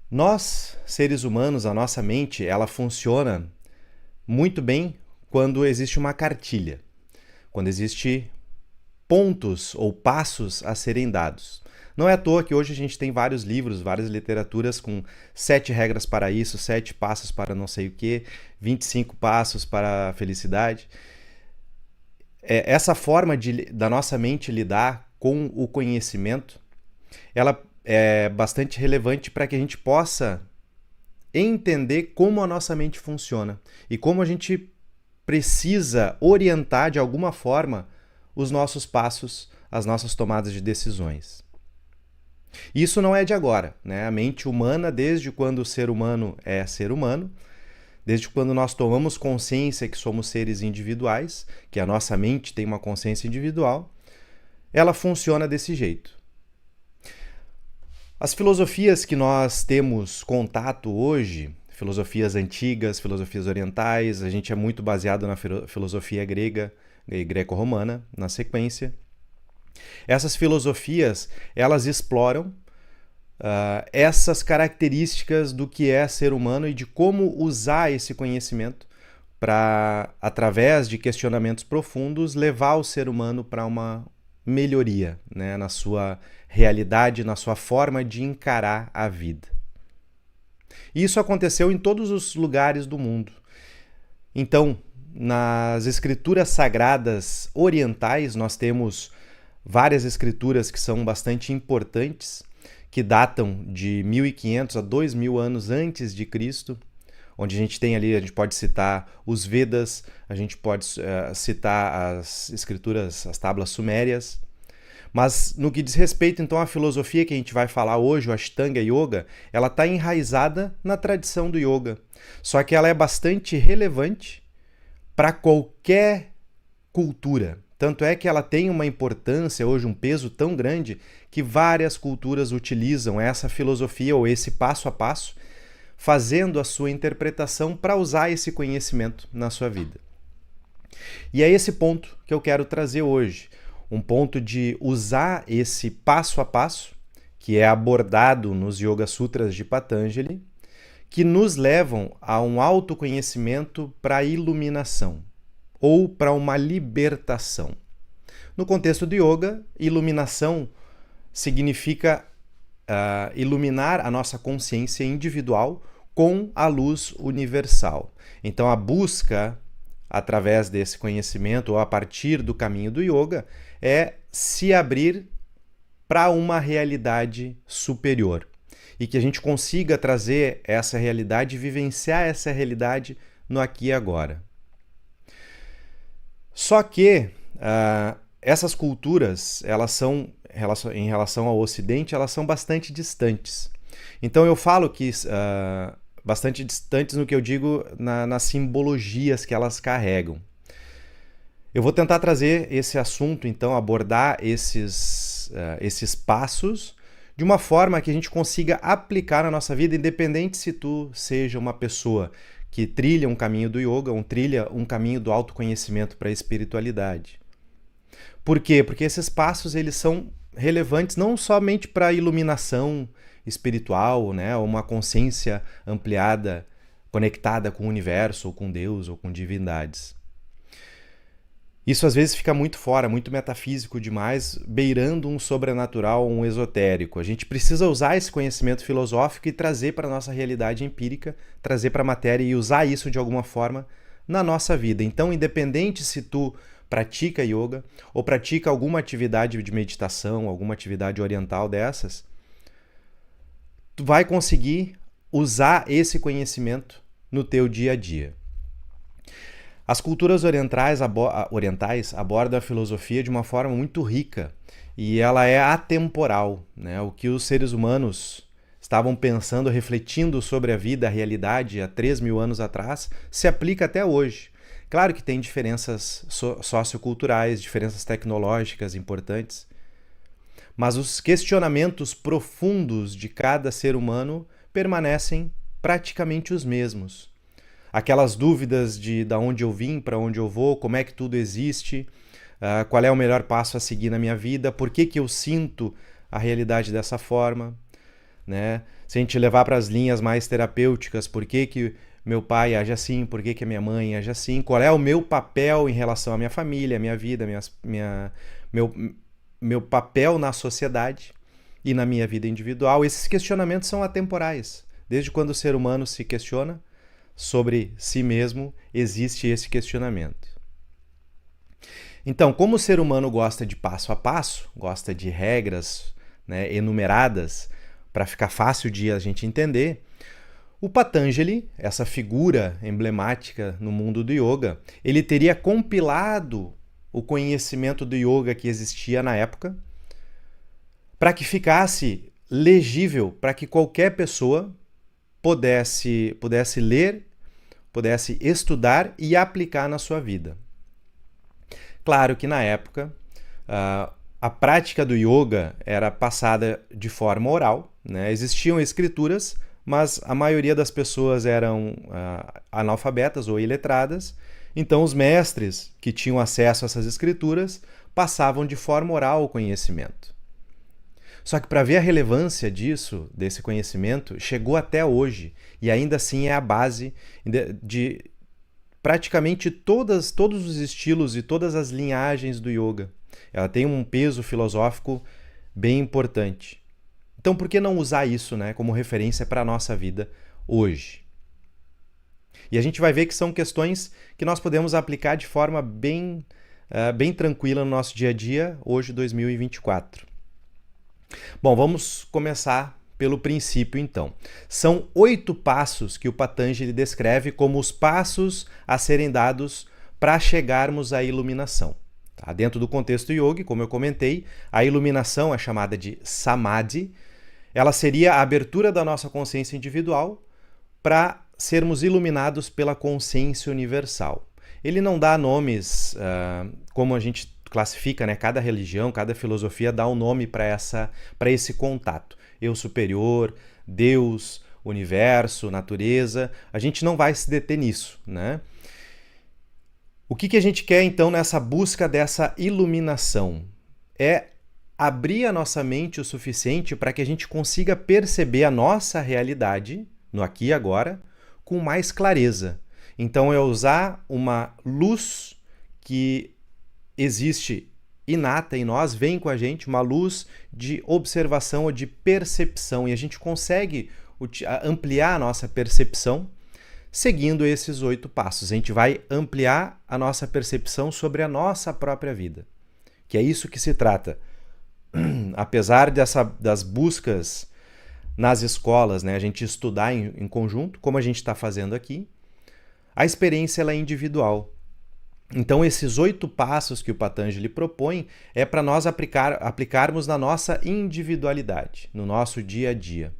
Nós, seres humanos, a nossa mente, ela funciona muito bem quando existe uma cartilha, quando existe pontos ou passos a serem dados. Não é à toa que hoje a gente tem vários livros, várias literaturas com 7 regras para isso, 7 passos para não sei o que, 25 passos para a felicidade. Essa forma da nossa mente lidar com o conhecimento, ela é bastante relevante para que a gente possa entender como a nossa mente funciona e como a gente precisa orientar de alguma forma os nossos passos, as nossas tomadas de decisões. Isso não é de agora, né? A mente humana, desde quando o ser humano é ser humano, desde quando nós tomamos consciência que somos seres individuais, que a nossa mente tem uma consciência individual, ela funciona desse jeito. As filosofias que nós temos contato hoje, filosofias antigas, filosofias orientais, a gente é muito baseado na filosofia grega e greco-romana, na sequência. Essas filosofias, elas exploram essas características do que é ser humano e de como usar esse conhecimento para, através de questionamentos profundos, levar o ser humano para uma melhoria, né, na sua realidade, na sua forma de encarar a vida. E isso aconteceu em todos os lugares do mundo. Então, nas escrituras sagradas orientais, nós temos várias escrituras que são bastante importantes, que datam de 1500 a 2000 anos antes de Cristo, onde a gente tem ali, a gente pode citar os Vedas, a gente pode citar as escrituras, as tábuas sumérias. Mas no que diz respeito então à filosofia que a gente vai falar hoje, o Ashtanga Yoga, ela está enraizada na tradição do yoga. Só que ela é bastante relevante para qualquer cultura. Tanto é que ela tem uma importância hoje, um peso tão grande, que várias culturas utilizam essa filosofia ou esse passo a passo, fazendo a sua interpretação para usar esse conhecimento na sua vida. E é esse ponto que eu quero trazer hoje. Um ponto de usar esse passo a passo, que é abordado nos Yoga Sutras de Patanjali, que nos levam a um autoconhecimento para a iluminação ou para uma libertação. No contexto do yoga, iluminação significa iluminar a nossa consciência individual com a luz universal. Então, a busca através desse conhecimento ou a partir do caminho do yoga é se abrir para uma realidade superior e que a gente consiga trazer essa realidade, vivenciar essa realidade no aqui e agora. Só que essas culturas, elas são, em relação ao Ocidente, elas são bastante distantes. Então eu falo que bastante distantes no que eu digo nas simbologias que elas carregam. Eu vou tentar trazer esse assunto, então, abordar esses passos de uma forma que a gente consiga aplicar na nossa vida, independente se tu seja uma pessoa que trilha um caminho do yoga ou trilha um caminho do autoconhecimento para a espiritualidade. Por quê? Porque esses passos eles são relevantes não somente para a iluminação espiritual, né, ou uma consciência ampliada, conectada com o universo, ou com Deus, ou com divindades. Isso às vezes fica muito fora, muito metafísico demais, beirando um sobrenatural, um esotérico. A gente precisa usar esse conhecimento filosófico e trazer para a nossa realidade empírica, trazer para a matéria e usar isso de alguma forma na nossa vida. Então, independente se tu pratica yoga ou pratica alguma atividade de meditação, alguma atividade oriental dessas, tu vai conseguir usar esse conhecimento no teu dia a dia. As culturas orientais abordam a filosofia de uma forma muito rica e ela é atemporal, né? O que os seres humanos estavam pensando, refletindo sobre a vida, a realidade há 3.000 anos atrás, se aplica até hoje. Claro que tem diferenças socioculturais, diferenças tecnológicas importantes, mas os questionamentos profundos de cada ser humano permanecem praticamente os mesmos. Aquelas dúvidas de onde eu vim, para onde eu vou, como é que tudo existe, qual é o melhor passo a seguir na minha vida, por que eu sinto a realidade dessa forma. né? Se a gente levar para as linhas mais terapêuticas, por que que meu pai age assim, por que que a minha mãe age assim, qual é o meu papel em relação à minha família, à minha vida, meu, meu papel na sociedade e na minha vida individual. Esses questionamentos são atemporais. Desde quando o ser humano se questiona sobre si mesmo, existe esse questionamento. Então, como o ser humano gosta de passo a passo, gosta de regras, né, enumeradas, para ficar fácil de a gente entender, o Patanjali, essa figura emblemática no mundo do yoga, ele teria compilado o conhecimento do yoga que existia na época para que ficasse legível, para que qualquer pessoa pudesse ler, pudesse estudar e aplicar na sua vida. Claro que na época a prática do yoga era passada de forma oral, né? Existiam escrituras, mas a maioria das pessoas eram analfabetas ou iletradas, então os mestres que tinham acesso a essas escrituras passavam de forma oral o conhecimento. Só que para ver a relevância disso, desse conhecimento, chegou até hoje e ainda assim é a base de praticamente todos os estilos e todas as linhagens do yoga. Ela tem um peso filosófico bem importante. Então, por que não usar isso, né, como referência para a nossa vida hoje? E a gente vai ver que são questões que nós podemos aplicar de forma bem tranquila no nosso dia a dia, hoje, 2024. Bom, vamos começar pelo princípio, então. São 8 passos que o Patanjali descreve como os passos a serem dados para chegarmos à iluminação. Tá? Dentro do contexto yoga, como eu comentei, a iluminação é chamada de samadhi. Ela seria a abertura da nossa consciência individual para sermos iluminados pela consciência universal. Ele não dá nomes como a gente classifica, né? Cada religião, cada filosofia dá um nome para esse contato. Eu superior, Deus, universo, natureza. A gente não vai se deter nisso, né? O que a gente quer então nessa busca dessa iluminação? É abrir a nossa mente o suficiente para que a gente consiga perceber a nossa realidade, no aqui e agora, com mais clareza. Então é usar uma luz que existe inata em nós, vem com a gente, uma luz de observação ou de percepção, e a gente consegue ampliar a nossa percepção seguindo esses 8 passos. A gente vai ampliar a nossa percepção sobre a nossa própria vida, que é isso que se trata. Apesar das buscas nas escolas, né, a gente estudar em conjunto, como a gente está fazendo aqui, a experiência ela é individual. Então, esses 8 passos que o Patanjali propõe é para nós aplicarmos na nossa individualidade, no nosso dia a dia.